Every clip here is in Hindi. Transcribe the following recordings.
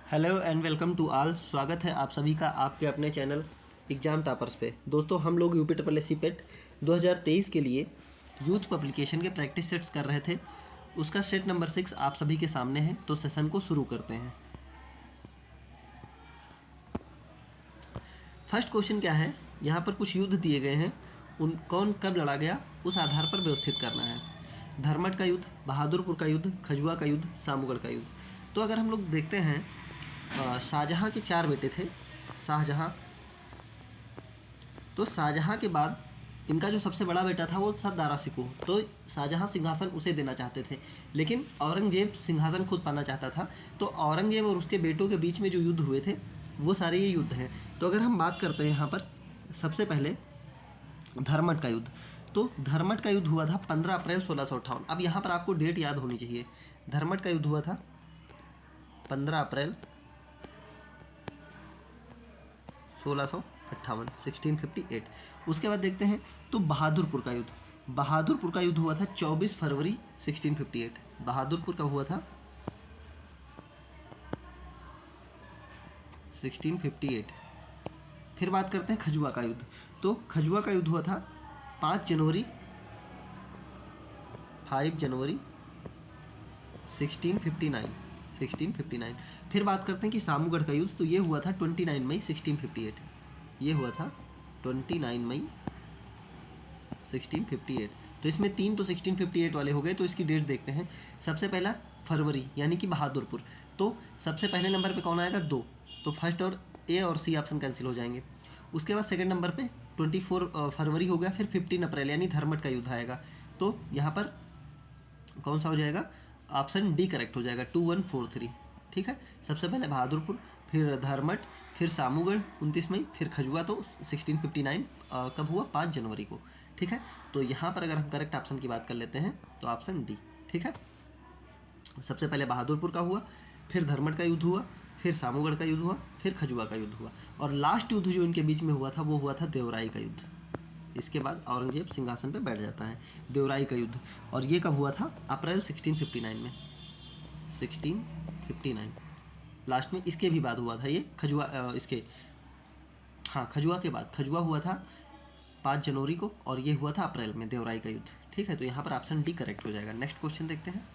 Hello and welcome to all. स्वागत है आप सभी का आपके अपने चैनल एग्ज़ाम टॉपर्स पे। दोस्तों हम लोग यूपी ट्रिपल एस सी पेट 2023 के लिए यूथ पब्लिकेशन के प्रैक्टिस सेट्स कर रहे थे। उसका सेट नंबर 6 आप सभी के सामने है, तो सेशन को शुरू करते हैं। फर्स्ट क्वेश्चन क्या है, यहाँ पर कुछ युद्ध दिए गए हैं, उन कौन कब लड़ा गया उस आधार पर व्यवस्थित करना है। धर्मट का युद्ध, बहादुरपुर का युद्ध, खजुआ का युद्ध, सामूगढ़ का युद्ध। तो अगर हम लोग देखते हैं, शाहजहाँ के 4 बेटे थे। शाहजहाँ, तो शाहजहाँ के बाद इनका जो सबसे बड़ा बेटा था वो था दारा शिकोह। तो शाहजहाँ सिंहासन उसे देना चाहते थे, लेकिन औरंगजेब सिंहासन खुद पाना चाहता था। तो औरंगजेब और उसके बेटों के बीच में जो युद्ध हुए थे वो सारे ये युद्ध हैं। तो अगर हम बात करते हैं यहाँ पर सबसे पहले धर्मट का युद्ध, तो धर्मट का युद्ध हुआ था 15 अप्रैल 1658। अब यहाँ पर आपको डेट याद होनी चाहिए। धर्मट का युद्ध हुआ था 15 अप्रैल 1658, 1658। उसके बाद देखते हैं तो बहादुरपुर का युद्ध। बहादुरपुर का युद्ध हुआ था 24 फरवरी 1658। बहादुरपुर का हुआ था 1658। फिर बात करते हैं खजुआ का युद्ध। तो खजुआ का युद्ध हुआ था 5 जनवरी 1659। 1659। फिर बात करते हैं कि सामूगढ़ का युद्ध, तो ये हुआ था 29 मई 1658। ये हुआ था 29 मई 1658। तो इसमें 3 तो 1658 वाले हो गए। तो इसकी डेट देखते हैं। सबसे पहला फरवरी यानी कि बहादुरपुर, तो सबसे पहले नंबर पे कौन आएगा? 2। तो फर्स्ट और ए और सी ऑप्शन कैंसिल हो जाएंगे। उसके बाद सेकंड नंबर पे 24 फरवरी हो गया। फिर 15 अप्रैल यानी धर्मट का युद्ध आएगा। तो यहाँ पर कौन सा हो जाएगा? ऑप्शन डी करेक्ट हो जाएगा, 2143। ठीक है, सबसे पहले बहादुरपुर, फिर धर्मट, फिर सामूगढ़ 29 मई, फिर खजुआ तो 1659 कब हुआ? 5 जनवरी को। ठीक है, तो यहाँ पर अगर हम करेक्ट ऑप्शन की बात कर लेते हैं तो ऑप्शन डी। ठीक है, सबसे पहले बहादुरपुर का हुआ, फिर धर्मट का युद्ध हुआ, फिर सामूगढ़ का युद्ध हुआ, फिर खजुआ का युद्ध हुआ, और लास्ट युद्ध जो इनके बीच में हुआ था वो हुआ था देवराई का युद्ध। इसके बाद औरंगजेब सिंहासन पर बैठ जाता है। देवराई का युद्ध, और ये कब हुआ था? अप्रैल 1659 में। 1659 लास्ट में इसके भी बाद हुआ था ये खजुआ, इसके हाँ खजुआ के बाद। खजुआ हुआ था 5 जनवरी को, और ये हुआ था अप्रैल में देवराई का युद्ध। ठीक है, तो यहाँ पर ऑप्शन डी करेक्ट हो जाएगा। नेक्स्ट क्वेश्चन देखते हैं।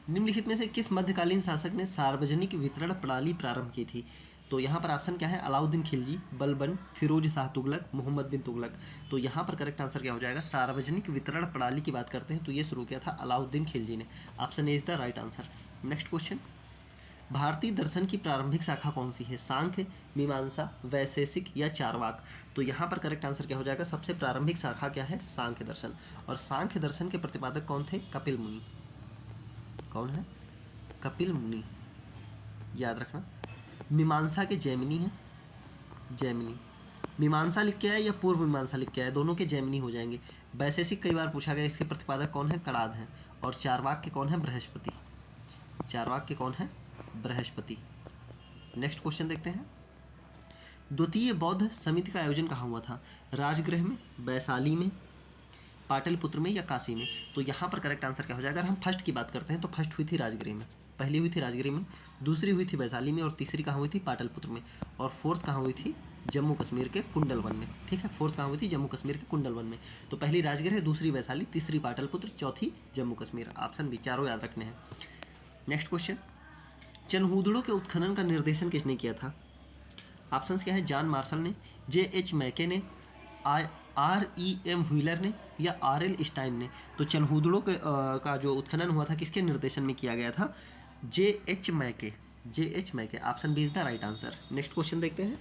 निम्नलिखित में से किस मध्यकालीन शासक ने सार्वजनिक वितरण प्रणाली प्रारंभ की थी? तो यहाँ पर ऑप्शन क्या है? अलाउद्दीन खिलजी, बलबन, फिरोज शाह तुगलक, मोहम्मद बिन तुगलक। तो यहाँ पर करेक्ट आंसर क्या हो जाएगा? सार्वजनिक वितरण प्रणाली की बात करते हैं तो ये शुरू किया था अलाउद्दीन खिलजी ने। Option A is the right answer. Next question, भारतीय दर्शन की प्रारंभिक शाखा कौन सी है? सांख्य, मीमांसा, वैशेषिक या चारवाक? तो यहाँ पर करेक्ट आंसर क्या हो जाएगा? सबसे प्रारंभिक शाखा क्या है? सांख्य दर्शन। और सांख्य दर्शन के प्रतिपादक कौन थे? कपिल मुनि। कौन है? कपिल मुनि, याद रखना। मीमांसा के जैमिनी है, जैमिनी। मीमांसा लिख के आए या पूर्व मीमांसा लिख के आए, दोनों के जैमिनी हो जाएंगे। वैशेषिक कई बार पूछा गया, इसके प्रतिपादक कौन है? कणाद हैं। और चारवाक के कौन है? बृहस्पति। चारवाक के कौन है? बृहस्पति। नेक्स्ट क्वेश्चन देखते हैं। द्वितीय बौद्ध समिति का आयोजन कहाँ हुआ था? राजगृह में, वैशाली में, पाटलिपुत्र में या काशी में? तो यहाँ पर करेक्ट आंसर क्या हो जाएगा? अगर हम फर्स्ट की बात करते हैं तो फर्स्ट हुई थी राजगृह में, पहली हुई थी राजगृह में, दूसरी हुई थी वैशाली में, और तीसरी कहाँ हुई थी? पाटलिपुत्र में, और फोर्थ कहाँ हुई थी? जम्मू कश्मीर के कुंडलवन में। ठीक है, फोर्थ कहाँ हुई थी? जम्मू कश्मीर के कुंडलवन में। तो पहली राजगृह, दूसरी वैशाली, तीसरी पाटलिपुत्र, चौथी जम्मू कश्मीर। ऑप्शन बी, चारों याद रखने हैं। नेक्स्ट क्वेश्चन, चनहूदड़ों के उत्खनन का निर्देशन किसने किया था? ऑप्शंस क्या है? जॉन मार्शल ने, J.H. मैके ने, R.E.M. व्हीलर ने, या R.L. स्टाइन ने? तो चनहूदड़ों के का जो उत्खनन हुआ था किसके निर्देशन में किया गया था? J.H. McKay. J.H. McKay. Option B is the right answer. Next question देखते हैं।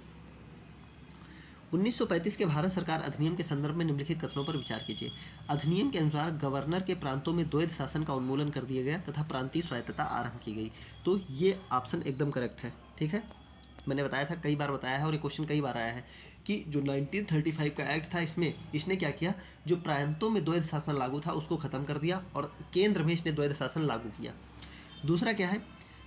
1935 के भारत सरकार अधिनियम के संदर्भ में निम्नलिखित कथनों पर विचार कीजिए। अधिनियम के अनुसार गवर्नर के प्रांतों में द्वैध शासन का उन्मूलन कर दिया गया तथा प्रांतीय स्वायत्तता आरंभ की गई। तो ये ऑप्शन एकदम करेक्ट है। ठीक है, मैंने बताया था, कई बार बताया है, और ये क्वेश्चन कई बार आया है कि जो 1935 का एक्ट था, इसमें इसने क्या किया? जो प्रांतों में द्वैध शासन लागू था उसको खत्म कर दिया, और केंद्र में इसने द्वैध शासन लागू किया। दूसरा क्या है?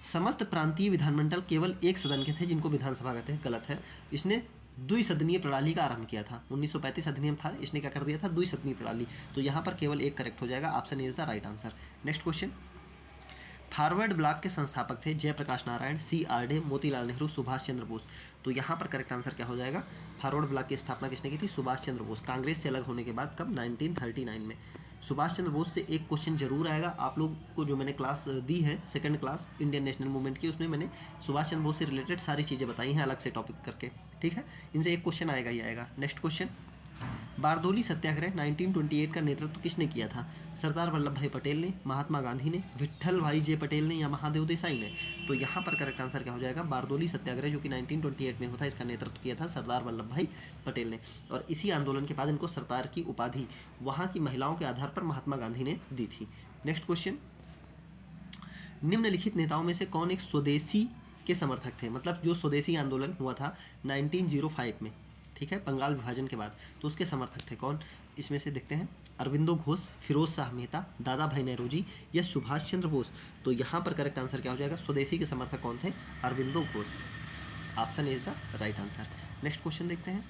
समस्त प्रांतीय विधानमंडल केवल एक सदन के थे, जिनको विधानसभा कहते हैं। गलत है, इसने द्विसदनीय प्रणाली का आरंभ किया था। 1935 अधिनियम था, इसने क्या कर दिया था? द्विसदनीय प्रणाली। तो यहाँ पर केवल एक करेक्ट हो जाएगा। Option A is the right answer. Next question, forward bloc के संस्थापक थे जयप्रकाश नारायण, सी आर डे, मोतीलाल नेहरू, सुभाष चंद्र बोस। तो यहाँ पर करेक्ट आंसर क्या हो जाएगा, फॉरवर्ड ब्लॉक की स्थापना किसने की थी, सुभाष चंद्र बोस, कांग्रेस से अलग होने के बाद, कब, 1939 में। सुभाष चंद्र बोस से एक क्वेश्चन जरूर आएगा आप लोग को, जो मैंने क्लास दी है second class Indian national movement की, उसमें मैंने सुभाष चंद्र बोस से रिलेटेड सारी चीज़ें बताई हैं अलग से टॉपिक करके, ठीक है, इनसे एक क्वेश्चन आएगा ही आएगा। नेक्स्ट क्वेश्चन, बारदोली सत्याग्रह 1928 का नेतृत्व किसने किया था, सरदार वल्लभ भाई पटेल ने, महात्मा गांधी ने, विट्ठल भाई जे पटेल ने या महादेव देसाई ने। तो यहाँ पर करेक्ट आंसर क्या हो जाएगा, बारदोली सत्याग्रह जो कि 1928 में होता है, इसका नेतृत्व किया था सरदार वल्लभ भाई पटेल ने। और इसी आंदोलन के बाद इनको सरदार की उपाधि वहाँ की महिलाओं के आधार पर महात्मा गांधी ने दी थी। नेक्स्ट क्वेश्चन, निम्नलिखित नेताओं में से कौन एक स्वदेशी के समर्थक थे, मतलब जो स्वदेशी आंदोलन हुआ था 1905 में, ठीक है, बंगाल विभाजन के बाद, तो उसके समर्थक थे कौन, इसमें से देखते हैं, अरविंदो घोष, फिरोज शाह मेहता, दादा भाई नेहरूजी या सुभाष चंद्र बोस। तो यहाँ पर करेक्ट आंसर क्या हो जाएगा, स्वदेशी के समर्थक कौन थे, Aurobindo Ghosh, option is the right answer. Next question देखते हैं,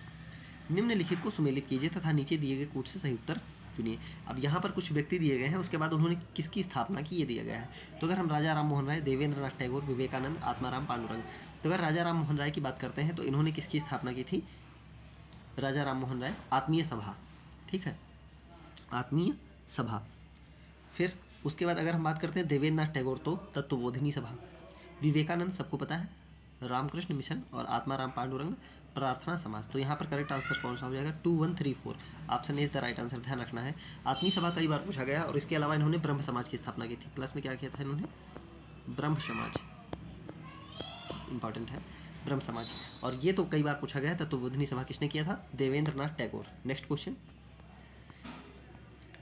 निम्नलिखित को सुमेलित कीजिए तथा नीचे दिए गए कूट से सही उत्तर चुनिए। अब यहाँ पर कुछ व्यक्ति दिए गए हैं, उसके बाद उन्होंने किसकी स्थापना की ये दिया गया है। तो अगर हम राजा राम मोहन राय, देवेंद्र नाथ टैगोर, विवेकानंद, आत्माराम पांडुरंग, तो अगर राजा राम मोहन राय की बात करते हैं तो इन्होंने किसकी स्थापना की थी, राजा राम मोहन राय, आत्मीय सभा, ठीक है, आत्मीय सभा। फिर उसके बाद अगर हम बात करते हैं देवेंद्र नाथ टैगोर, तो तत्वबोधिनी सभा। विवेकानंद सबको पता है, रामकृष्ण मिशन, और आत्माराम पांडुरंग प्रार्थना समाज। तो यहाँ पर करेक्ट आंसर कौन सा हो जाएगा, 2 1 3 4, option is the right answer, ध्यान रखना है। आत्मीय सभा कई बार पूछा गया, और इसके अलावा इन्होंने ब्रह्म समाज की स्थापना की थी, प्लस में क्या किया था इन्होंने, ब्रह्म समाज, इंपॉर्टेंट है ब्रह्म समाज, और ये तो कई बार पूछा गया है। तत्वबोधिनी सभा किसने किया था, देवेंद्र नाथ टैगोर। नेक्स्ट क्वेश्चन,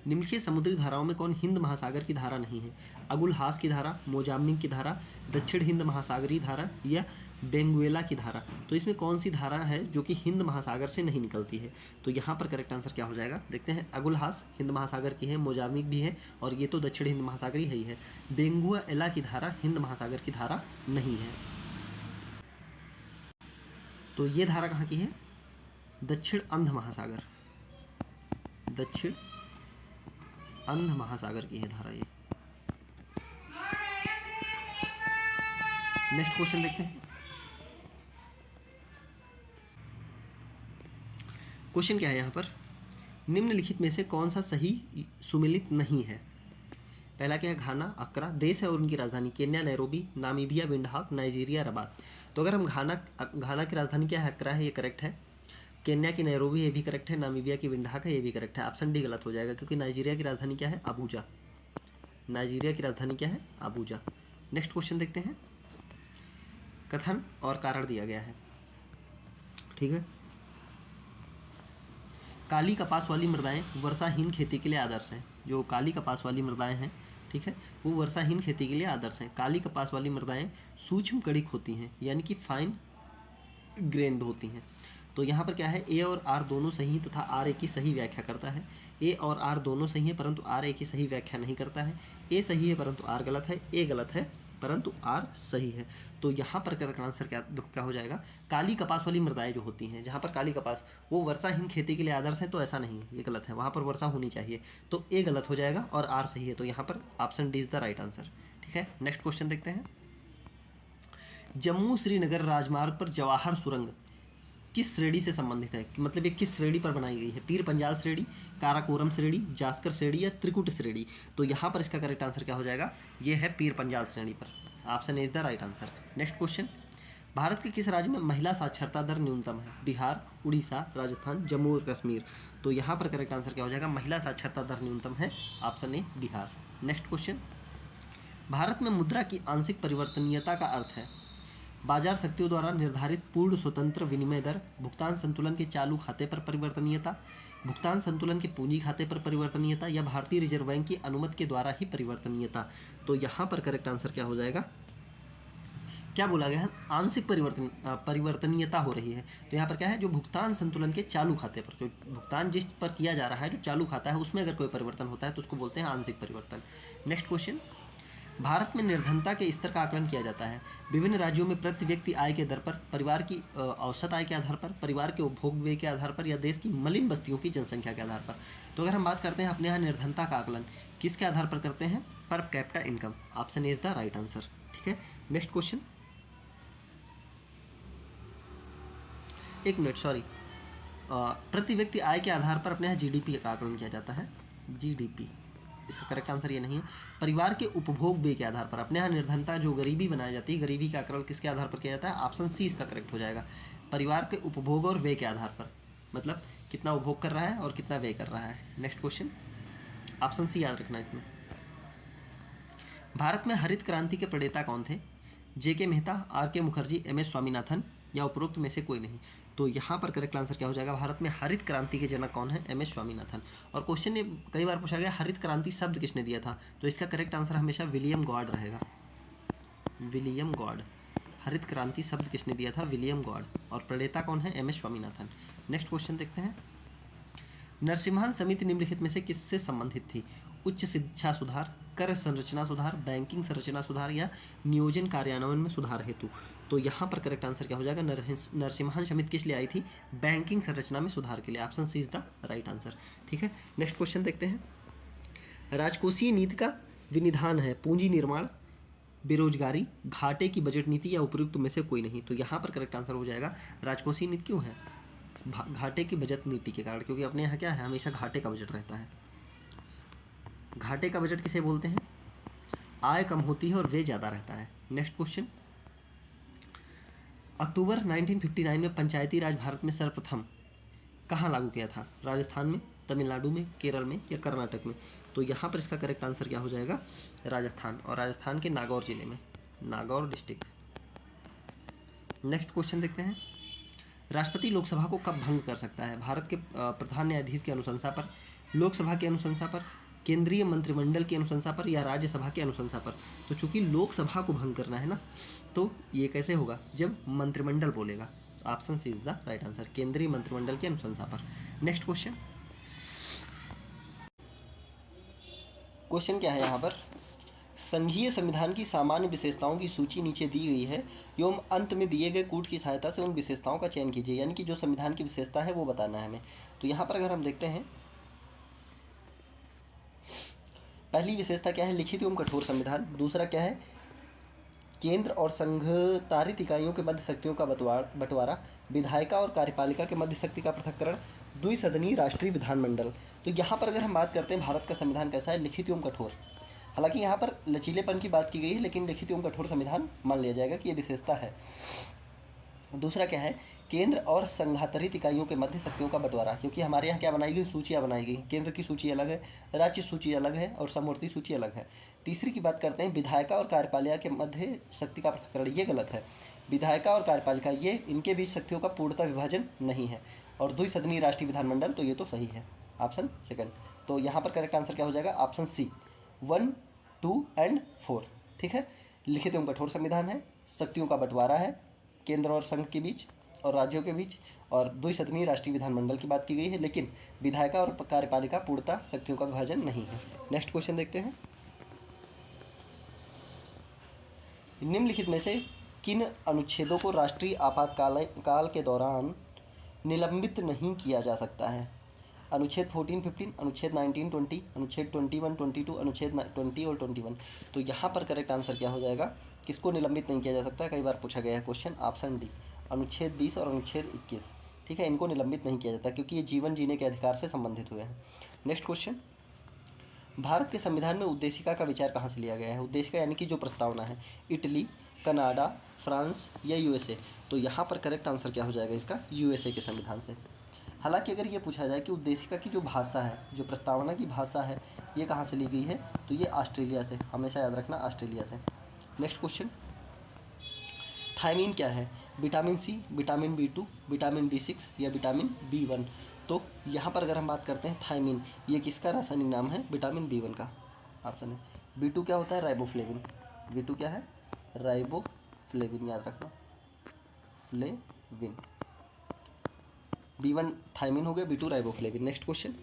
निम्नलिखित समुद्री धाराओं में कौन हिंद महासागर की धारा नहीं है, अगुल हास की धारा, मोजाम्बिक की धारा, दक्षिण हिंद महासागरीय धारा या बेंगुएला की धारा। तो इसमें कौन सी धारा है जो कि हिंद महासागर से नहीं निकलती है। तो यहाँ पर करेक्ट आंसर क्या हो जाएगा, देखते हैं, अगुल हास हिंद महासागर की है, मोजाम्बिक भी है, और ये तो दक्षिण हिंद महासागरीय ही है। बेंगुएला की धारा हिंद महासागर की धारा नहीं है। तो ये धारा कहाँ की है, दक्षिण अंध महासागर, दक्षिण अंध महासागर की है धारा ये। नेक्स्ट क्वेश्चन देखते हैं, क्वेश्चन क्या है यहाँ पर, निम्नलिखित में से कौन सा सही सुमेलित नहीं है। पहला क्या है, घाना, अक्रा, देश है और उनकी राजधानी, Kenya, Nairobi, Namibia, Windhoek, Nigeria, Rabat. तो अगर हम घाना की राजधानी क्या है, अक्रा है, ये करेक्ट है। केन्या की नैरोबी, ये भी करेक्ट है। नामीबिया की विंडहाक है, ये भी करेक्ट है। ऑप्शन डी गलत हो जाएगा, क्योंकि नाइजीरिया की राजधानी क्या है, अबूजा, नाइजीरिया की राजधानी क्या है, अबूजा। नेक्स्ट क्वेश्चन देखते हैं, कथन और कारण दिया गया है, ठीक है। काली कपास वाली मृदाएं वर्षाहीन खेती के लिए आदर्श हैं। जो काली कपास वाली मृदाएं हैं, ठीक है, वो वर्षाहीन खेती के लिए आदर्श हैं। काली कपास वाली मृदाएं सूक्ष्म कणिक होती हैं, यानी कि फाइन ग्रेन्ड होती हैं। तो यहाँ पर क्या है, ए और आर दोनों सही तथा आर ए की सही व्याख्या करता है। ए और आर दोनों सही है, परंतु आर ए की सही व्याख्या नहीं करता है। ए सही है परंतु आर गलत है, ए गलत है परंतु आर सही है। तो यहाँ पर करेक्ट आंसर क्या हो जाएगा, काली कपास वाली मृदाएं जो होती हैं, जहाँ पर काली कपास वो वर्षाहीन खेती के लिए आदर्श है, तो ऐसा नहीं है, ये गलत है, वहाँ पर वर्षा होनी चाहिए। तो ए गलत हो जाएगा और आर सही है। तो यहाँ पर option D is the right answer, ठीक है। नेक्स्ट क्वेश्चन देखते हैं, जम्मू श्रीनगर राजमार्ग पर जवाहर सुरंग किस श्रेणी से संबंधित है, मतलब ये किस श्रेणी पर बनाई गई है, पीर पंजाल श्रेणी, काराकोरम श्रेणी, जास्कर श्रेणी या त्रिकुट श्रेणी। तो यहाँ पर इसका करेक्ट आंसर क्या हो जाएगा, ये है पीर पंजाल श्रेणी पर, option is the right answer. Next question, Bharat के किस राज्य में महिला साक्षरता दर न्यूनतम है, बिहार, उड़ीसा, राजस्थान, जम्मू और कश्मीर। तो यहाँ पर करेक्ट आंसर क्या हो जाएगा, महिला साक्षरता दर न्यूनतम है, option A Bihar. Next question, Bharat में मुद्रा की आंशिक परिवर्तनीयता का अर्थ है बाजार शक्तियों द्वारा निर्धारित पूर्ण स्वतंत्र विनिमय दर, भुगतान संतुलन के चालू खाते पर परिवर्तनीयता, भुगतान संतुलन के पूंजी खाते पर परिवर्तनीयता या भारतीय रिजर्व बैंक की अनुमति के द्वारा ही परिवर्तनीयता। तो यहाँ पर करेक्ट आंसर क्या हो जाएगा, क्या बोला गया है, आंशिक परिवर्तनीयता हो रही है। तो यहाँ पर क्या है, जो भुगतान संतुलन के चालू खाते पर, जो भुगतान जिस पर किया जा रहा है, जो चालू खाता है, उसमें अगर कोई परिवर्तन होता है तो उसको बोलते हैं आंशिक परिवर्तन। नेक्स्ट क्वेश्चन, भारत में निर्धनता के स्तर का आकलन किया जाता है विभिन्न राज्यों में प्रति व्यक्ति आय के दर पर, परिवार की औसत आय के आधार पर, परिवार के उपभोग व्यय के आधार पर या देश की मलिन बस्तियों की जनसंख्या के आधार पर। तो अगर हम बात करते हैं अपने यहाँ निर्धनता का आकलन किसके आधार पर करते हैं, per capita income. Option A is the right answer. ठीक है, नेक्स्ट क्वेश्चन। एक मिनट, सॉरी, प्रति व्यक्ति आय के आधार पर अपने यहाँ जीडीपी का आकलन किया जाता है। जीडीपी, इसका करेक्ट आंसर ये नहीं है। परिवार के उपभोग व्यय के आधार पर अपने यहाँ निर्धनता जो गरीबी बनाई जाती है, गरीबी का आकलन किसके आधार पर किया जाता है? ऑप्शन सी इसका करेक्ट हो जाएगा। परिवार के उपभोग और व्यय के आधार पर, मतलब कितना उपभोग कर रहा है और कितना व्यय कर रहा है। नेक्स्ट क्वेश्चन, ऑप्शन सी याद रखना इसमें। भारत में हरित क्रांति के प्रणेता कौन थे? जे के मेहता, आर के मुखर्जी, एम एस स्वामीनाथन या उपरोक्त में से कोई नहीं। तो यहाँ पर करेक्ट आंसर क्या हो जाएगा? भारत में हरित क्रांति के जनक कौन है? M S Swaminathan. और क्वेश्चन ने कई बार पूछा गया हरित क्रांति शब्द किसने दिया था, तो इसका करेक्ट आंसर हमेशा विलियम गॉड रहेगा। William Gaud. हरित क्रांति शब्द किसने दिया था? William Gaud. और प्रणेता कौन है? M S Swaminathan. Next question देखते हैं। नरसिम्हन समिति निम्नलिखित में से किससे संबंधित थी? उच्च शिक्षा सुधार, कर संरचना सुधार, बैंकिंग संरचना सुधार या नियोजन कार्यान्वयन में सुधार हेतु। तो यहाँ पर करेक्ट आंसर क्या हो जाएगा? नरसिम्हन समिति किस लिए आई थी? बैंकिंग संरचना में सुधार के लिए। Option C is the right answer. ठीक है, नेक्स्ट क्वेश्चन देखते हैं। राजकोषीय नीति का विनिधान है पूंजी निर्माण, बेरोजगारी, घाटे की बजट नीति या उपयुक्त में से कोई नहीं। तो यहाँ पर करेक्ट आंसर हो जाएगा राजकोषीय नीति। क्यों है? घाटे की बजट नीति के कारण, क्योंकि अपने यहाँ क्या है, हमेशा घाटे का बजट रहता है। घाटे का बजट किसे बोलते हैं? आय कम होती है और व्यय ज़्यादा रहता है। Next question. अक्टूबर 1959 में पंचायती राज भारत में सर्वप्रथम कहाँ लागू किया था? राजस्थान में, तमिलनाडु में, केरल में या कर्नाटक में। तो यहाँ पर इसका करेक्ट आंसर क्या हो जाएगा? राजस्थान, और राजस्थान के नागौर जिले में, नागौर डिस्ट्रिक्ट। नेक्स्ट क्वेश्चन देखते हैं। राष्ट्रपति लोकसभा को कब भंग कर सकता है? भारत के प्रधान न्यायाधीश की अनुशंसा पर, लोकसभा की अनुशंसा पर, केंद्रीय मंत्रिमंडल की अनुशंसा पर या राज्यसभा की अनुशंसा पर। तो चूंकि लोकसभा को भंग करना है ना, तो ये कैसे होगा? जब मंत्रिमंडल बोलेगा। Option C is the right answer, केंद्रीय मंत्रिमंडल की अनुशंसा पर। Next question. क्वेश्चन क्या है यहाँ पर? संघीय संविधान की सामान्य विशेषताओं की सूची नीचे दी गई है एवं अंत में दिए गए कूट की सहायता से उन विशेषताओं का चयन कीजिए। यानी कि जो संविधान की विशेषता है वो बताना है हमें। तो यहाँ पर अगर हम देखते हैं, पहली विशेषता क्या है? लिखित एवं कठोर संविधान। दूसरा क्या है? केंद्र और संघतारित इकाइयों के मध्य शक्तियों का बंटवारा, विधायिका और कार्यपालिका के मध्य शक्ति का पृथक्करण, द्विसदनीय राष्ट्रीय विधानमंडल। तो यहाँ पर अगर हम बात करते हैं भारत का संविधान कैसा है? लिखित एवं कठोर। हालांकि यहाँ पर लचीलेपन की बात की गई है, लेकिन लिखित एवं कठोर संविधान मान लिया जाएगा कि ये विशेषता है। दूसरा क्या है? केंद्र और संघातरित इकाइयों के मध्य शक्तियों का बंटवारा, क्योंकि हमारे यहाँ क्या बनाई गई? सूचियाँ बनाई गई। केंद्र की सूची अलग है, राज्य सूची अलग है और समवर्ती सूची अलग है। तीसरी की बात करते हैं, विधायिका और कार्यपालिका के मध्य शक्ति का पृथक्करण। ये गलत है। विधायिका और कार्यपालिका ये इनके बीच शक्तियों का पूर्णतः विभाजन नहीं है। और द्विसदनीय राष्ट्रीय विधानमंडल, तो ये तो सही है, ऑप्शन सेकंड। तो यहाँ पर करेक्ट आंसर क्या हो जाएगा? Option C, 1, 2 and 4। ठीक है, लिखित एवं कठोर संविधान है, शक्तियों का बंटवारा है केंद्र और संघ के बीच और राज्यों के बीच, और द्विसदनीय राष्ट्रीय विधानमंडल की बात की गई है, लेकिन विधायिका और कार्यपालिका पूर्णतः शक्तियों का विभाजन नहीं है। नेक्स्ट क्वेश्चन देखते हैं। निम्नलिखित में से किन अनुच्छेदों को राष्ट्रीय आपातकाल के दौरान निलंबित नहीं किया जा सकता है? अनुच्छेद 14, 15, अनुच्छेद 19, 20, अनुच्छेद 21, 22, अनुच्छेद 20 और 21। तो यहाँ पर करेक्ट आंसर क्या हो जाएगा? किसको निलंबित नहीं किया जा सकता? कई बार पूछा गया है क्वेश्चन। ऑप्शन डी, अनुच्छेद 20 और अनुच्छेद 21। ठीक है, इनको निलंबित नहीं किया जाता क्योंकि ये जीवन जीने के अधिकार से संबंधित हुए हैं। Next question. भारत के संविधान में उद्देशिका का विचार कहाँ से लिया गया है? उद्देशिका यानी कि जो प्रस्तावना है, इटली, कनाडा, फ्रांस या यूएसए। तो यहाँ पर करेक्ट आंसर क्या हो जाएगा इसका? यूएसए के संविधान से। हालांकि अगर ये पूछा जाए कि उद्देशिका की जो भाषा है, जो प्रस्तावना की भाषा है, ये कहाँ से ली गई है, तो ये ऑस्ट्रेलिया से। हमेशा याद रखना, ऑस्ट्रेलिया से। Next question. थायमीन क्या है? Vitamin C, vitamin B2, vitamin B6 या विटामिन B1। तो यहाँ पर अगर हम बात करते हैं थायमीन, ये किसका रासायनिक नाम है? विटामिन B1 का। ऑप्शन है। B2 क्या होता है? राइबोफ्लेविन। B2 क्या है? राइबोफ्लेविन, याद रखना, फ्लेविन। B1 थायमीन हो गया, B2 राइबोफ्लेविन। Next question.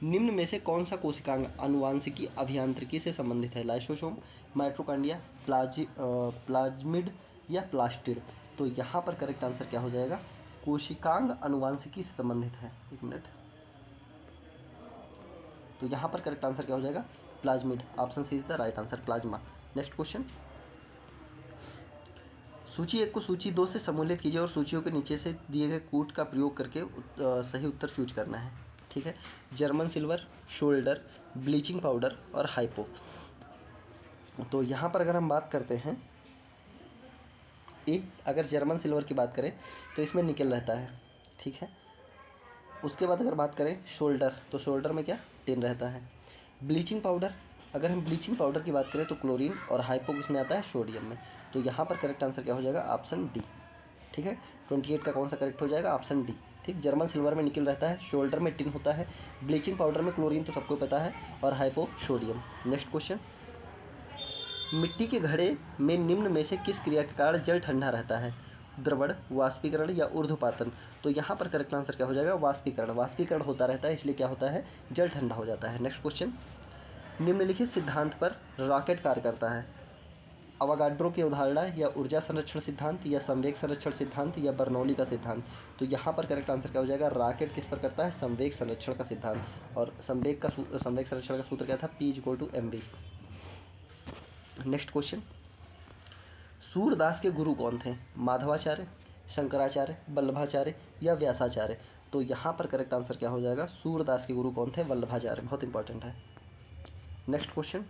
निम्न में से कौन सा कोशिकांग आनुवांशिकी अभियांत्रिकी से संबंधित है? लाइसोसोम, माइटोकॉन्ड्रिया, प्लाज्मिड या प्लास्टिड। तो यहाँ पर करेक्ट आंसर क्या हो जाएगा? कोशिकांग आनुवांशिकी से संबंधित है। एक मिनट। तो यहाँ पर करेक्ट आंसर क्या हो जाएगा? Plasmid, option C is the right answer, plasma. Next question, सूची 1 को सूची 2 से सम्मिलित कीजिए और सूचियों के नीचे से दिए गए कूट का प्रयोग करके सही उत्तर चूज करना है। ठीक है, German silver, shoulder, bleaching powder और हाइपो। तो यहाँ पर अगर हम बात करते हैं अगर जर्मन सिल्वर की बात करें तो इसमें निकल रहता है। ठीक है, उसके बाद अगर बात करें शोल्डर, तो शोल्डर में क्या, टिन रहता है। ब्लीचिंग पाउडर, अगर हम ब्लीचिंग पाउडर की बात करें तो क्लोरीन, और हाइपो किसमें आता है, सोडियम में। तो यहाँ पर करेक्ट आंसर क्या हो जाएगा, ऑप्शन डी। ठीक है, 28 का कौन सा करेक्ट हो जाएगा, ऑप्शन डी। ठीक, जर्मन सिल्वर में निकल रहता है, शोल्डर में टिन होता है, ब्लीचिंग पाउडर में क्लोरीन तो सबको पता है, और हाइपो सोडियम। नेक्स्ट क्वेश्चन, मिट्टी के घड़े में निम्न में से किस क्रिया के कारण जल ठंडा रहता है, द्रवण, वाष्पीकरण या ऊर्ध्वपातन। तो यहाँ पर करेक्ट आंसर क्या हो जाएगा, वाष्पीकरण। वाष्पीकरण होता रहता है इसलिए क्या होता है, जल ठंडा हो जाता है। नेक्स्ट क्वेश्चन, निम्नलिखित सिद्धांत पर रॉकेट कार्य करता है, अवागाड्रो की अवधारणा या ऊर्जा संरक्षण सिद्धांत या संवेग संरक्षण सिद्धांत या बर्नौली का सिद्धांत। तो यहाँ पर करेक्ट आंसर क्या हो जाएगा, रॉकेट किस पर करता है, संवेग संरक्षण का सिद्धांत। और संवेग संरक्षण का सूत्र क्या था, P=mv। नेक्स्ट क्वेश्चन, सूरदास के गुरु कौन थे, माधवाचार्य, शंकराचार्य, वल्लभाचार्य या व्यासाचार्य। तो यहाँ पर करेक्ट आंसर क्या हो जाएगा, सूरदास के गुरु कौन थे, वल्लभाचार्य। बहुत इंपॉर्टेंट है। नेक्स्ट क्वेश्चन,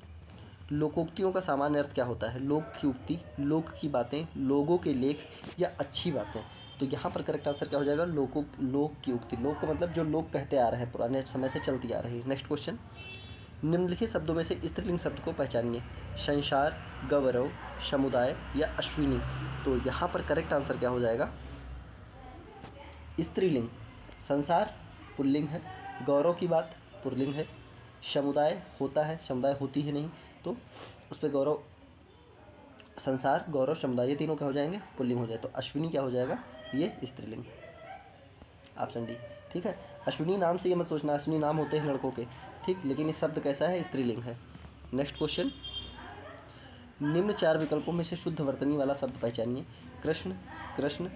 लोकोक्तियों का सामान्य अर्थ क्या होता है, लोक की उक्ति, लोक की बातें, लोगों के लेख या अच्छी बातें। तो यहाँ पर करेक्ट आंसर क्या हो जाएगा, लोक की उक्ति। लोक का मतलब जो लोग कहते आ रहे हैं, पुराने समय से चलती आ रही है। नेक्स्ट क्वेश्चन, निम्नलिखित शब्दों में से स्त्रीलिंग शब्द को पहचानिए, संसार, गौरव, समुदाय या अश्विनी। तो यहाँ पर करेक्ट आंसर क्या हो जाएगा, स्त्रीलिंग। संसार पुल्लिंग है, गौरव की बात पुल्लिंग है, समुदाय होता है, समुदाय होती है नहीं, तो उस पर गौरव, संसार, गौरव, समुदाय, ये तीनों क्या हो जाएंगे, पुल्लिंग हो जाए। तो अश्विनी क्या हो जाएगा, ये स्त्रीलिंग, ऑप्शन डी। ठीक है, अश्विनी नाम से ये मत सोचना, अश्विनी नाम होते हैं लड़कों के, ठीक, लेकिन इस शब्द कैसा है, स्त्रीलिंग है। नेक्स्ट क्वेश्चन, निम्न 4 विकल्पों में से शुद्ध वर्तनी वाला शब्द पहचानिए, कृष्ण, कृष्ण,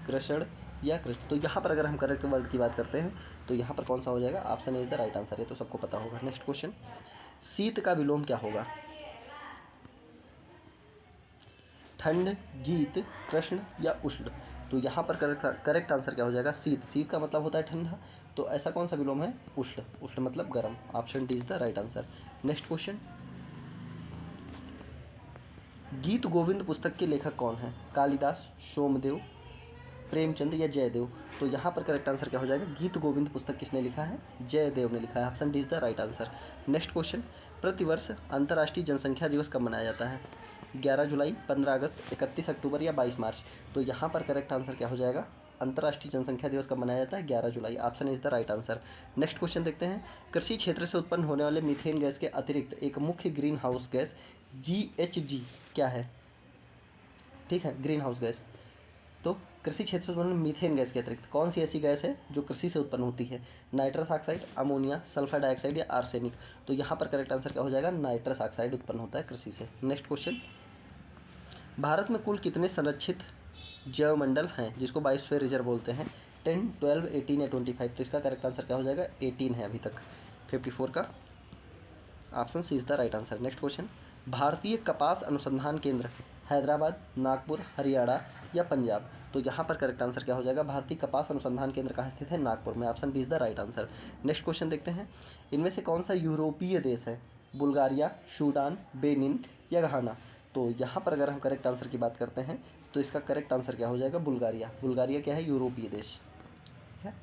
कृष्ण या कृष्ण। तो यहाँ पर अगर हम करेक्ट वर्ड की बात करते हैं तो यहाँ पर कौन सा हो जाएगा, option A is the right answer, ये तो सबको पता होगा। नेक्स्ट क्वेश्चन, शीत का विलोम क्या होगा, ठंड, गीत, कृष्ण या उष्ण। तो यहाँ पर करेक्ट आंसर क्या हो जाएगा, शीत। शीत का मतलब होता है ठंडा, तो ऐसा कौन सा विलोम है, उष्ण। उष्ण मतलब गर्म, option D is the right answer. Next question, गीत गोविंद पुस्तक के लेखक कौन है, कालिदास, सोमदेव, प्रेमचंद या जयदेव। तो यहाँ पर करेक्ट आंसर क्या हो जाएगा, गीत गोविंद पुस्तक किसने लिखा है, जयदेव ने लिखा है, option D is the right answer. Next question, प्रतिवर्ष अंतर्राष्ट्रीय जनसंख्या दिवस कब मनाया जाता है, 11 जुलाई, 15 अगस्त, 31 अक्टूबर या 22 मार्च। तो यहाँ पर करेक्ट आंसर क्या हो जाएगा, अंतर्राष्ट्रीय जनसंख्या दिवस कब मनाया जाता है, 11 जुलाई, option is the right answer. Next question देखते हैं, कृषि क्षेत्र से उत्पन्न होने वाले मीथेन गैस के अतिरिक्त एक मुख्य ग्रीन हाउस गैस GHG क्या है। ठीक है, ग्रीन हाउस गैस। तो कृषि क्षेत्र से उत्पन्न मीथेन गैस के अतिरिक्त कौन सी ऐसी गैस है जो कृषि से उत्पन्न होती है, nitrous oxide, ammonia, sulphur dioxide या आर्सेनिक। तो यहाँ पर करेक्ट आंसर क्या हो जाएगा, नाइट्रस ऑक्साइड उत्पन्न होता है कृषि से। नेक्स्ट क्वेश्चन, भारत में कुल कितने संरक्षित जैवमंडल हैं जिसको बायोस्फीयर रिजर्व बोलते हैं, 10, 12, 18 या 25। तो इसका करेक्ट आंसर क्या हो जाएगा, 18 है अभी तक, 54 का option C is the right answer. Next question, भारतीय कपास अनुसंधान केंद्र हैदराबाद, नागपुर, हरियाणा या पंजाब। तो यहाँ पर करेक्ट आंसर क्या हो जाएगा, भारतीय कपास अनुसंधान केंद्र कहाँ स्थित है, नागपुर में, option B is the right answer. Next question देखते हैं, इनमें से कौन सा यूरोपीय देश है, बुल्गारिया, सूडान, बेनिन या घाना। तो यहाँ पर अगर हम करेक्ट आंसर की बात करते हैं तो इसका करेक्ट आंसर क्या हो जाएगा, बुल्गारिया। बुल्गारिया क्या है, यूरोपीय देश है।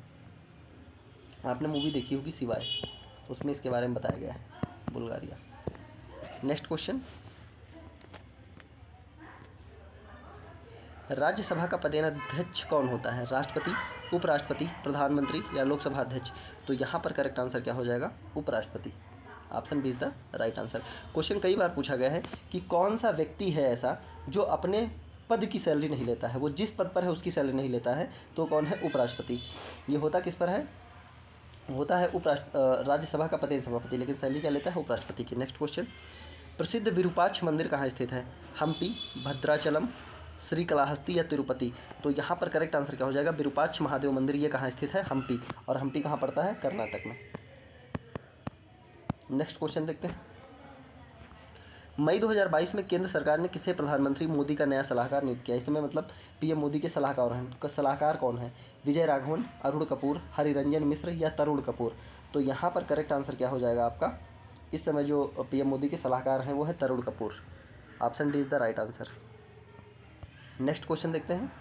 आपने मूवी देखी होगी सिवाय, उसमें इसके बारे में बताया गया है, बुल्गारिया। नेक्स्ट क्वेश्चन, राज्यसभा का पदेनाध्यक्ष कौन होता है, राष्ट्रपति, उपराष्ट्रपति, प्रधानमंत्री या लोकसभा अध्यक्ष। तो यहाँ पर करेक्ट आंसर क्या हो जाएगा, उपराष्ट्रपति, option B is the right answer. Question कई बार पूछा गया है कि कौन सा व्यक्ति है ऐसा जो अपने पद की सैलरी नहीं लेता है, वो जिस पद पर है उसकी सैलरी नहीं लेता है, तो कौन है, उपराष्ट्रपति। ये होता किस पर है, होता है राज्यसभा का पदेन सभापति, लेकिन सैलरी क्या लेता है, उपराष्ट्रपति की। नेक्स्ट क्वेश्चन, प्रसिद्ध विरूपाक्ष मंदिर कहाँ स्थित है, हम्पी, भद्राचलम, श्रीकालाहस्ती या तिरुपति। तो यहाँ पर करेक्ट आंसर क्या हो जाएगा, विरूपाक्ष महादेव मंदिर, ये कहाँ स्थित है, हम्पी। और हम्पी कहाँ पड़ता है, कर्नाटक में। नेक्स्ट क्वेश्चन देखते हैं, मई 2022 में केंद्र सरकार ने किसे प्रधानमंत्री मोदी का नया सलाहकार नियुक्त किया? इसमें मतलब पीएम मोदी के सलाहकार कौन है? विजय राघवन, अरुण कपूर, हरिरंजन मिश्र या तरुण कपूर? तो यहाँ पर करेक्ट आंसर क्या हो जाएगा आपका? इस समय जो पीएम मोदी के सलाहकार हैं वो है Tarun Kapoor. Option D is the right answer. Next question देखते हैं।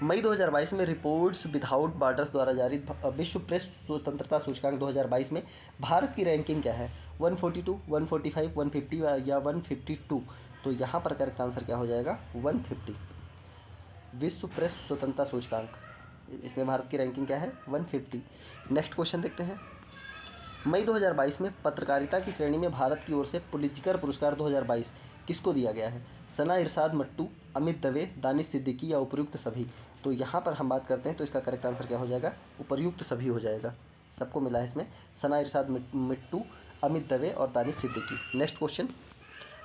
मई 2022 में रिपोर्ट्स विदाउट बॉर्डर्स द्वारा जारी विश्व प्रेस स्वतंत्रता सूचकांक 2022 में भारत की रैंकिंग क्या है? 142, 145, 150 या 152? तो यहाँ पर करेक्ट आंसर क्या हो जाएगा? 150। विश्व प्रेस स्वतंत्रता सूचकांक, इसमें भारत की रैंकिंग क्या है? 150। नेक्स्ट क्वेश्चन देखते हैं। मई 2022 में पत्रकारिता की श्रेणी में भारत की ओर से पुलित्जर पुरस्कार 2022 किसको दिया गया है? सना इरशाद मट्टू, अमित दवे, दानिश सिद्दीकी या उपर्युक्त सभी? तो यहाँ पर हम बात करते हैं तो इसका करेक्ट आंसर क्या हो जाएगा? उपर्युक्त सभी हो जाएगा। सबको मिला है इसमें, सना इरशाद मट्टू, अमित दवे और दानिश सिद्दीकी। Next question.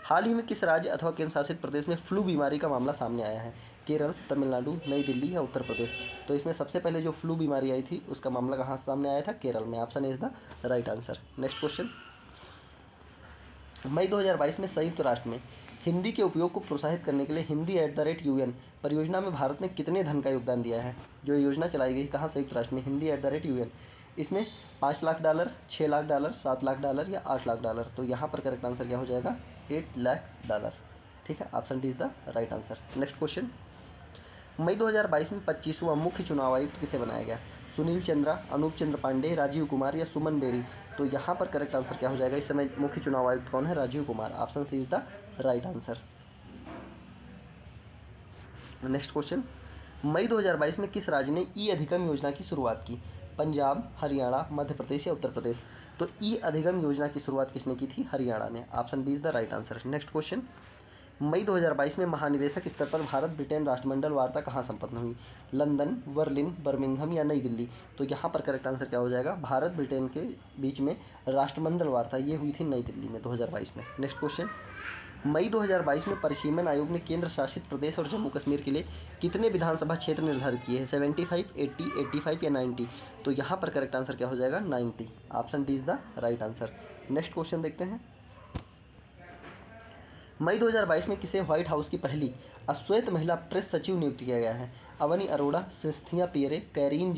हाल ही में किस राज्य अथवा केंद्र शासित प्रदेश में फ्लू बीमारी का मामला सामने आया है? केरल, तमिलनाडु, नई दिल्ली या उत्तर प्रदेश? तो इसमें सबसे पहले जो फ्लू बीमारी आई थी उसका मामला कहाँ सामने आया था? केरल में। Option is the right answer. Next question. मई 2022 में संयुक्त राष्ट्र में हिंदी के उपयोग को प्रोत्साहित करने के लिए हिंदी@UN परियोजना में भारत ने कितने धन का योगदान दिया है? जो योजना चलाई गई कहाँ? संयुक्त राष्ट्र में, हिंदी@UN। इसमें $5 लाख, $6 लाख, $7 लाख या $8 लाख? तो यहाँ पर करेक्ट आंसर क्या हो जाएगा? $8 लाख। ठीक है, option D is the right answer. Next question. मई 2022 में 25वां मुख्य चुनाव आयुक्त किसे बनाया गया? सुनील चंद्रा, अनूप चंद्र पांडे, राजीव कुमार या सुमन बेरी? तो यहाँ पर करेक्ट आंसर क्या हो जाएगा? इस समय मुख्य चुनाव आयुक्त कौन है? Rajiv Kumar. Option C is the right answer. Next question. मई 2022 में किस राज्य ने ई अधिगम योजना की शुरुआत की? पंजाब, हरियाणा, मध्य प्रदेश या उत्तर प्रदेश? तो ई अधिगम योजना की शुरुआत किसने की थी? हरियाणा ने। Option B is the right answer. Next question. मई 2022 में महानिदेशक स्तर पर भारत ब्रिटेन राष्ट्रमंडल वार्ता कहाँ संपन्न हुई? लंदन, बर्लिन, बर्मिंघम या नई दिल्ली? तो यहाँ पर करेक्ट आंसर क्या हो जाएगा? भारत ब्रिटेन के बीच में राष्ट्रमंडल वार्ता ये हुई थी नई दिल्ली में 2022 में। Next question. मई 2022 में परिसीमन आयोग ने केंद्र शासित प्रदेश और जम्मू कश्मीर के लिए कितने विधानसभा क्षेत्र निर्धारित किए हैं? 75, 80, 85 या 90? तो यहाँ पर करेक्ट आंसर क्या हो जाएगा? 90। Option D is the right answer. Next question देखते हैं। मई 2022 में किसे व्हाइट हाउस की पहली अश्वेत महिला प्रेस सचिव नियुक्त किया गया है? Avni Arora, Cynthia Pierre, Karine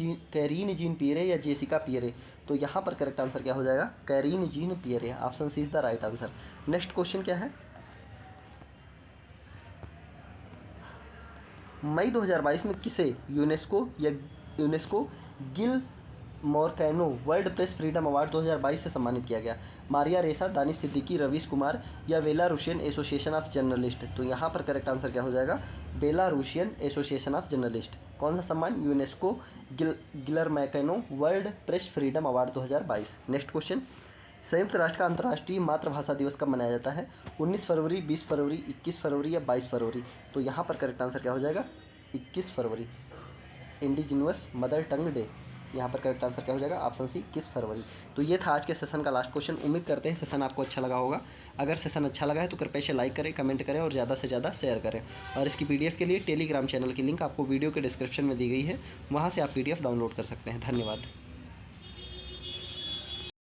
Jean Pierre या जेसिका पियरे? तो यहाँ पर करेक्ट आंसर क्या हो जाएगा? Karine Jean Pierre. Option C is the right answer. Next question क्या है? मई 2022 में किसे UNESCO Guillermo Cano world press freedom award 2022 से सम्मानित किया गया? मारिया रेसा, दानिश सिद्दीकी, रवीश कुमार या बेलारूशियन एसोसिएशन ऑफ जर्नलिस्ट? तो यहाँ पर करेक्ट आंसर क्या हो जाएगा? Belarusian association of journalist. कौन सा सम्मान? UNESCO Guillermo Cano world press freedom award 2022। Next question. संयुक्त राष्ट्र का अंतर्राष्ट्रीय मातृभाषा दिवस कब मनाया जाता है? 19 फरवरी, 20 फरवरी, 21 फरवरी या 22 फरवरी? तो यहाँ पर करेक्ट आंसर क्या हो जाएगा? 21 फरवरी। Indigenous mother tongue day. यहाँ पर करेक्ट आंसर क्या हो जाएगा? ऑप्शन सी 21 फरवरी। तो ये था आज के सेशन का लास्ट क्वेश्चन। उम्मीद करते हैं सेशन आपको अच्छा लगा होगा। अगर सेशन अच्छा लगा है तो कृपया इसे लाइक करें, कमेंट करें और ज़्यादा से ज़्यादा शेयर करें। और इसकी पीडीएफ के लिए टेलीग्राम चैनल की लिंक आपको वीडियो के डिस्क्रिप्शन में दी गई है, वहाँ से आप पीडीएफ डाउनलोड कर सकते हैं। धन्यवाद।